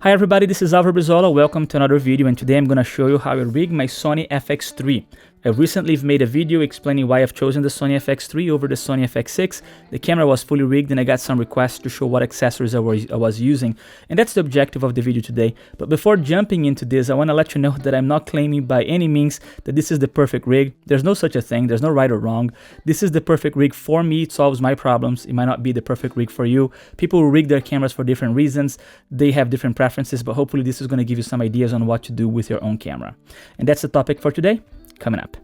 Hi everybody, this is Alvaro Brizola. Welcome to another video, and today I'm going to show you how I rig my Sony FX3. I recently made a video explaining why I've chosen the Sony FX3 over the Sony FX6. The camera was fully rigged and I got some requests to show what accessories I was using, and that's the objective of the video today. But before jumping into this, I want to let you know that I'm not claiming by any means that this is the perfect rig. There's no such a thing. There's no right or wrong. This is the perfect rig for me. It solves my problems. It might not be the perfect rig for you. People will rig their cameras for different reasons. They have different preferences, but hopefully this is going to give you some ideas on what to do with your own camera. And that's the topic for today, coming up.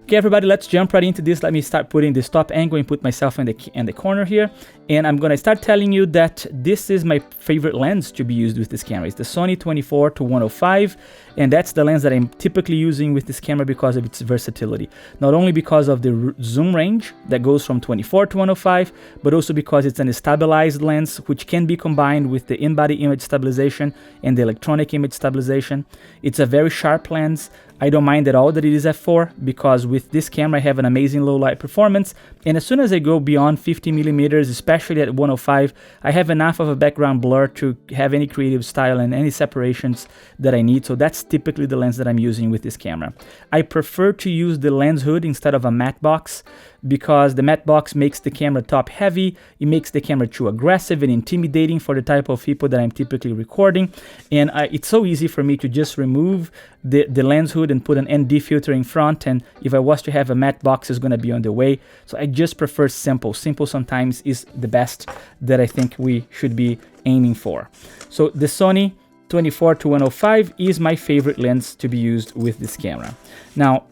Okay, everybody, let's jump right into this. Let me start putting this top angle and put myself in the corner here. And I'm going to start telling you that this is my favorite lens to be used with this camera. It's the Sony 24-105, and that's the lens that I'm typically using with this camera because of its versatility. Not only because of the zoom range that goes from 24-105, but also because it's an stabilized lens, which can be combined with the in-body image stabilization and the electronic image stabilization. It's a very sharp lens. I don't mind at all that it is f4 because with this camera I have an amazing low light performance, and as soon as I go beyond 50 millimeters, especially at 105, I have enough of a background blur to have any creative style and any separations that I need. So that's typically the lens that I'm using with this camera. I prefer to use the lens hood instead of a matte box because the matte box makes the camera top heavy. It makes the camera too aggressive and intimidating for the type of people that I'm typically recording, and it's so easy for me to just remove the lens hood and put an ND filter in front, and if I was to have a matte box, it's going to be on the way. So I just prefer simple. Simple sometimes is the best that I think we should be aiming for. So the Sony 24-105 is my favorite lens to be used with this camera. Now,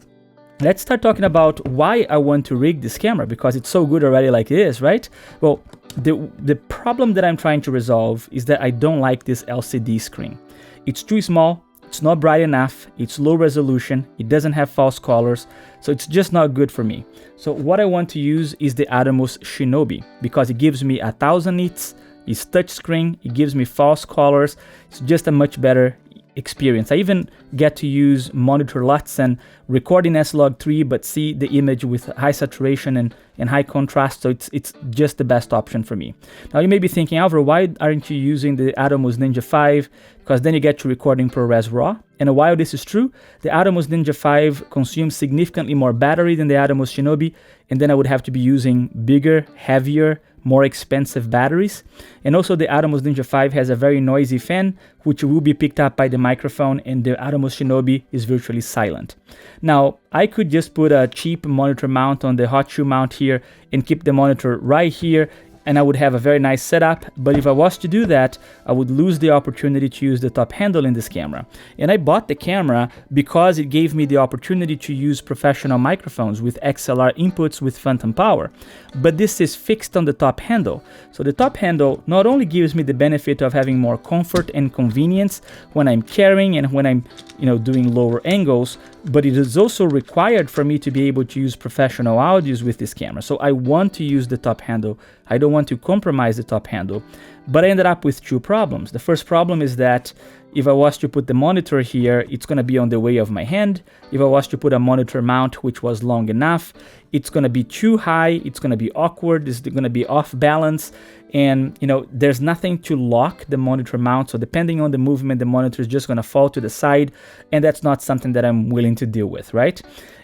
let's start talking about why I want to rig this camera, because it's so good already like it is, right? Well, the problem that I'm trying to resolve is that I don't like this LCD screen. It's too small, it's not bright enough, it's low resolution, it doesn't have false colors, so it's just not good for me. So what I want to use is the Atomos Shinobi, because it gives me 1000 nits, it's touchscreen, it gives me false colors, it's just a much better experience. I even get to use monitor LUTs and record in S-Log3 but see the image with high saturation and high contrast, so it's just the best option for me. Now you may be thinking, Alvaro, why aren't you using the Atomos Ninja 5? Because then you get to recording ProRes RAW. And while this is true, the Atomos Ninja 5 consumes significantly more battery than the Atomos Shinobi, and then I would have to be using bigger, heavier, more expensive batteries. And also the Atomos Ninja 5 has a very noisy fan, which will be picked up by the microphone, and the Atomos Shinobi is virtually silent. Now, I could just put a cheap monitor mount on the hot shoe mount here and keep the monitor right here, and I would have a very nice setup. But if I was to do that, I would lose the opportunity to use the top handle in this camera. And I bought the camera because it gave me the opportunity to use professional microphones with XLR inputs with phantom power. But this is fixed on the top handle. So the top handle not only gives me the benefit of having more comfort and convenience when I'm carrying and when I'm doing lower angles, but it is also required for me to be able to use professional audios with this camera. So I want to use the top handle. I don't want to compromise the top handle. But I ended up with two problems. The first problem is that if I was to put the monitor here, it's going to be on the way of my hand. If I was to put a monitor mount which was long enough, it's going to be too high, it's going to be awkward, it's going to be off balance, and there's nothing to lock the monitor mount, so depending on the movement, the monitor is just going to fall to the side, and that's not something that I'm willing to deal with, right?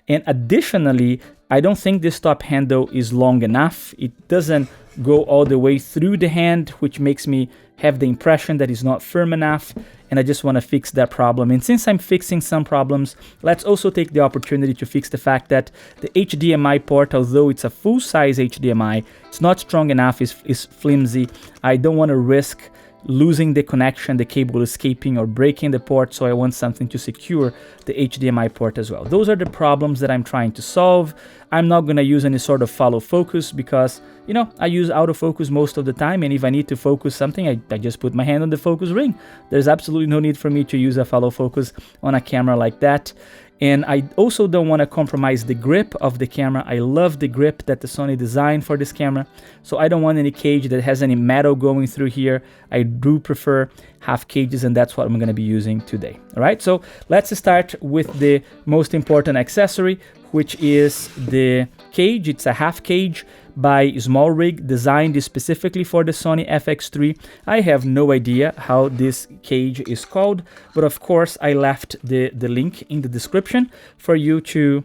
And additionally, I don't think this top handle is long enough. It doesn't go all the way through the hand, which makes me have the impression that it's not firm enough, and I just want to fix that problem. And since I'm fixing some problems, let's also take the opportunity to fix the fact that the HDMI port, although it's a full-size HDMI, it's not strong enough, it's flimsy. I don't want to risk losing the connection, the cable escaping or breaking the port, so I want something to secure the HDMI port as well. Those are the problems that I'm trying to solve. I'm not going to use any sort of follow focus because, I use autofocus most of the time, and if I need to focus something, I just put my hand on the focus ring. There's absolutely no need for me to use a follow focus on a camera like that. And I also don't want to compromise the grip of the camera. I love the grip that the Sony designed for this camera, so I don't want any cage that has any metal going through here. I do prefer half cages, and that's what I'm going to be using today. All right, so let's start with the most important accessory, which is the cage. It's a half cage by Small Rig, designed specifically for the Sony FX3. I have no idea how this cage is called, but of course I left the link in the description for you to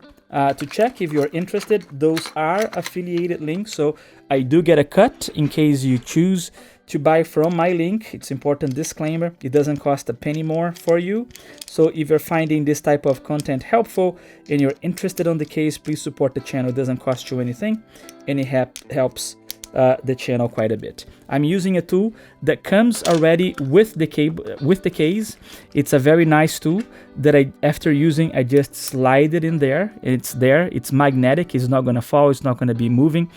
check if you're interested. Those are affiliated links, so I do get a cut in case you choose to buy from my link. It's important disclaimer, it doesn't cost a penny more for you. So if you're finding this type of content helpful and you're interested on the case, please support the channel. It doesn't cost you anything, and it helps the channel quite a bit. I'm using a tool that comes already with the case. It's a very nice tool that after using, I just slide it in there. It's there. It's magnetic. It's not going to fall. It's not going to be moving,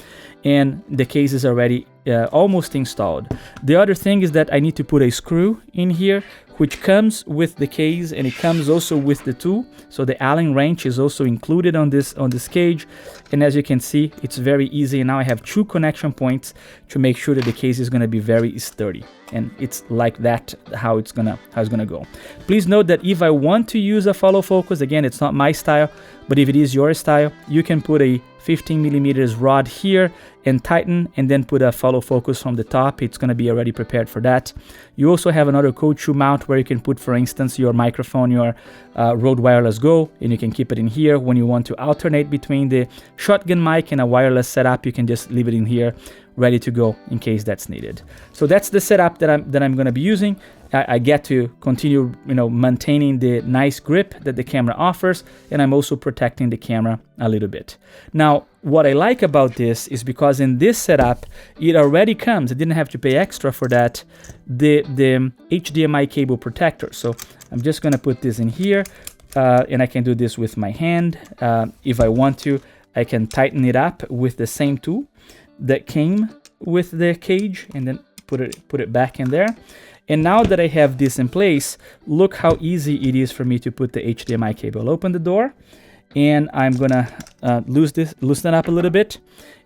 and the case is already almost installed. The other thing is that I need to put a screw in here, which comes with the case, and it comes also with the tool. So the Allen wrench is also included on this cage, and as you can see, it's very easy. And now I have 2 connection points to make sure that the case is going to be very sturdy, and it's like that how it's gonna go. Please note that if I want to use a follow focus, again, it's not my style, but if it is your style, you can put a 15mm rod here and tighten, and then put a follow focus from the top. It's going to be already prepared for that. You also have another cold shoe mount where you can put, for instance, your microphone, your Rode Wireless Go, and you can keep it in here. When you want to alternate between the shotgun mic and a wireless setup, you can just leave it in here, ready to go in case that's needed. So that's the setup that I'm going to be using. I get to continue, maintaining the nice grip that the camera offers, and I'm also protecting the camera a little bit. Now, what I like about this is because in this setup, it already comes, I didn't have to pay extra for that, the HDMI cable protector. So I'm just going to put this in here, and I can do this with my hand. If I want to, I can tighten it up with the same tool that came with the cage, and then put it back in there. And now that I have this in place, look how easy it is for me to put the HDMI cable. I'll open the door, and I'm gonna loosen it up a little bit,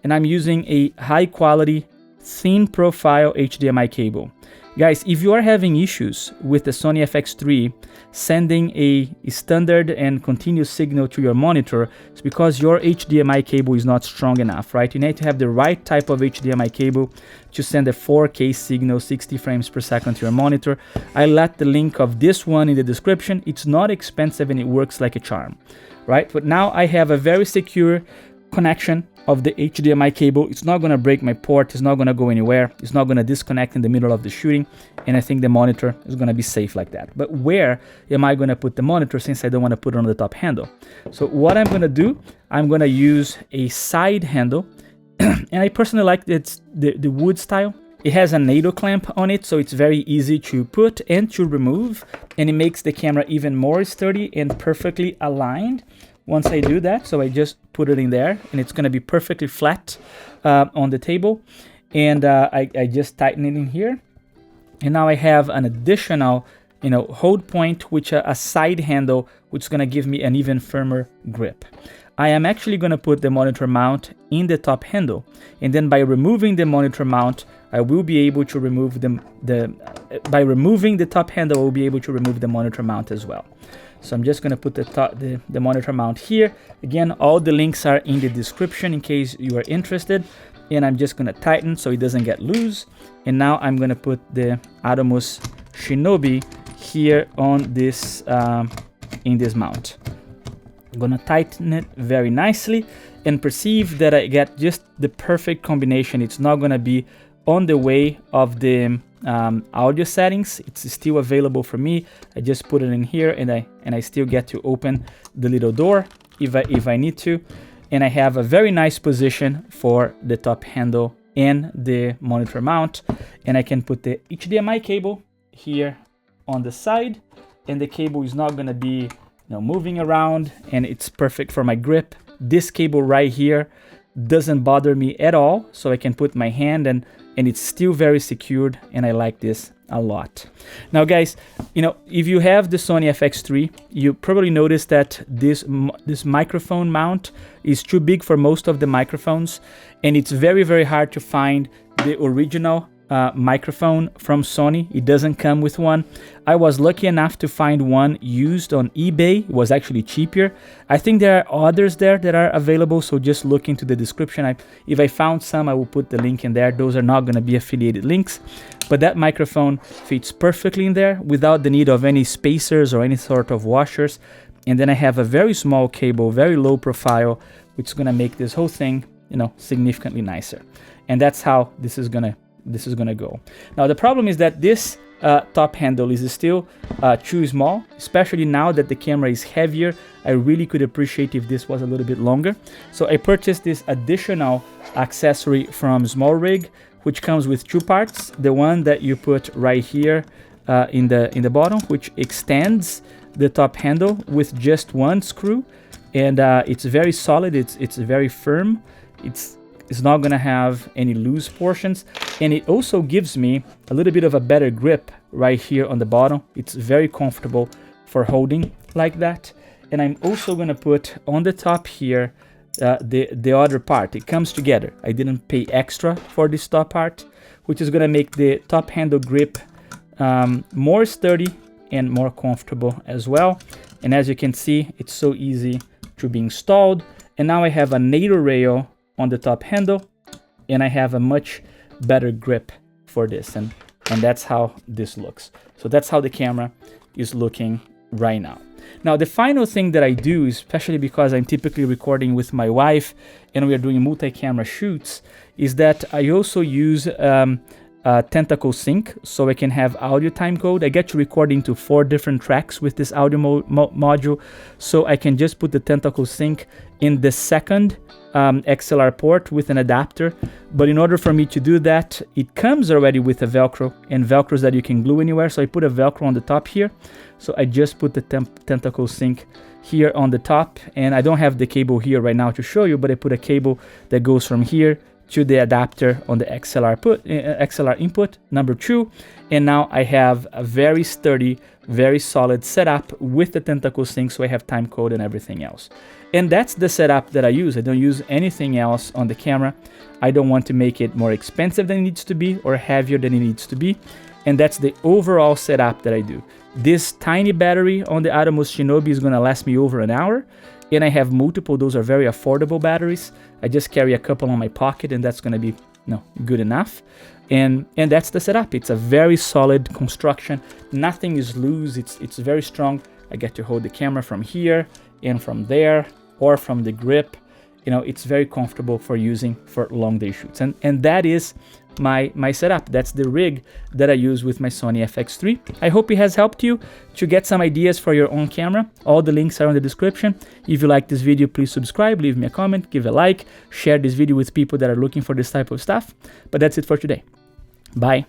and I'm using a high quality, thin profile HDMI cable. Guys, if you are having issues with the Sony FX3 sending a standard and continuous signal to your monitor, it's because your HDMI cable is not strong enough, right? You need to have the right type of HDMI cable to send a 4K signal, 60 frames per second to your monitor. I left the link of this one in the description. It's not expensive and it works like a charm, right? But now I have a very secure connection of the HDMI cable. It's not going to break my port. It's not going to go anywhere. It's not going to disconnect in the middle of the shooting. And I think the monitor is going to be safe like that. But where am I going to put the monitor, since I don't want to put it on the top handle? So what I'm going to do, I'm going to use a side handle. And I personally like the wood style. It has a NATO clamp on it, so it's very easy to put and to remove. And it makes the camera even more sturdy and perfectly aligned once I do that. So I just put it in there, and it's going to be perfectly flat on the table. And I just tighten it in here. And now I have an additional, hold point, which a side handle, which is going to give me an even firmer grip. I am actually going to put the monitor mount in the top handle, and then by removing the monitor mount, I will be able to remove by removing the top handle, I will be able to remove the monitor mount as well. So I'm just going to put the monitor mount here. Again, all the links are in the description in case you are interested. And I'm just going to tighten so it doesn't get loose. And now I'm going to put the Atomos Shinobi here on this in this mount. I'm going to tighten it very nicely and perceive that I get just the perfect combination. It's not going to be on the way of the audio settings. It's still available for me. I just put it in here, and I still get to open the little door if I need to. And I have a very nice position for the top handle and the monitor mount. And I can put the HDMI cable here on the side, and the cable is not going to be moving around, and it's perfect for my grip. This cable right here doesn't bother me at all, so I can put my hand and it's still very secured, and I like this a lot. Now guys, if you have the Sony FX3, you probably noticed that this microphone mount is too big for most of the microphones, and it's very, very hard to find the original microphone from Sony. It doesn't come with one. I was lucky enough to find one used on eBay. It was actually cheaper. I think there are others there that are available, so just look into the description. If I found some, I will put the link in there. Those are not going to be affiliated links, but that microphone fits perfectly in there without the need of any spacers or any sort of washers. And then I have a very small cable, very low profile, which is going to make this whole thing, you know, significantly nicer. And that's how this is gonna go. Now the problem is that this top handle is still too small, especially now that the camera is heavier. I really could appreciate if this was a little bit longer. So I purchased this additional accessory from Small Rig, which comes with two parts. The one that you put right here in the bottom, which extends the top handle with just one screw, and it's very solid. It's very firm. It's not gonna have any loose portions, and it also gives me a little bit of a better grip right here on the bottom. It's very comfortable for holding like that. And I'm also gonna put on the top here the other part. It comes together. I didn't pay extra for this top part, which is gonna make the top handle grip more sturdy and more comfortable as well. And as you can see, it's so easy to be installed. And now I have a NATO rail on the top handle, and I have a much better grip for this, and that's how this looks. So that's how the camera is looking right now. Now the final thing that I do, especially because I'm typically recording with my wife and we are doing multi-camera shoots, is that I also use tentacle sync, so I can have audio timecode. I get to record into 4 different tracks with this audio module, so I can just put the tentacle sync in the second XLR port with an adapter. But in order for me to do that, it comes already with a Velcro, and Velcros that you can glue anywhere. So I put a Velcro on the top here. So I just put the tentacle sync here on the top, and I don't have the cable here right now to show you, but I put a cable that goes from here to the adapter on the XLR input number 2, and now I have a very sturdy, very solid setup with the tentacle sync, so I have time code and everything else. And that's the setup that I use. I don't use anything else on the camera. I don't want to make it more expensive than it needs to be or heavier than it needs to be. And that's the overall setup that I do. This tiny battery on the Atomos Shinobi is gonna last me over an hour. And I have multiple, those are very affordable batteries. I just carry a couple on my pocket, and that's gonna be good enough. And that's the setup. It's a very solid construction. Nothing is loose, it's very strong. I get to hold the camera from here and from there, or from the grip. You know, it's very comfortable for using for long day shoots. And that is my setup. That's the rig that I use with my Sony FX3. I hope it has helped you to get some ideas for your own camera. All the links are in the description. If you like this video, please subscribe, leave me a comment, give a like, share this video with people that are looking for this type of stuff. But that's it for today. Bye.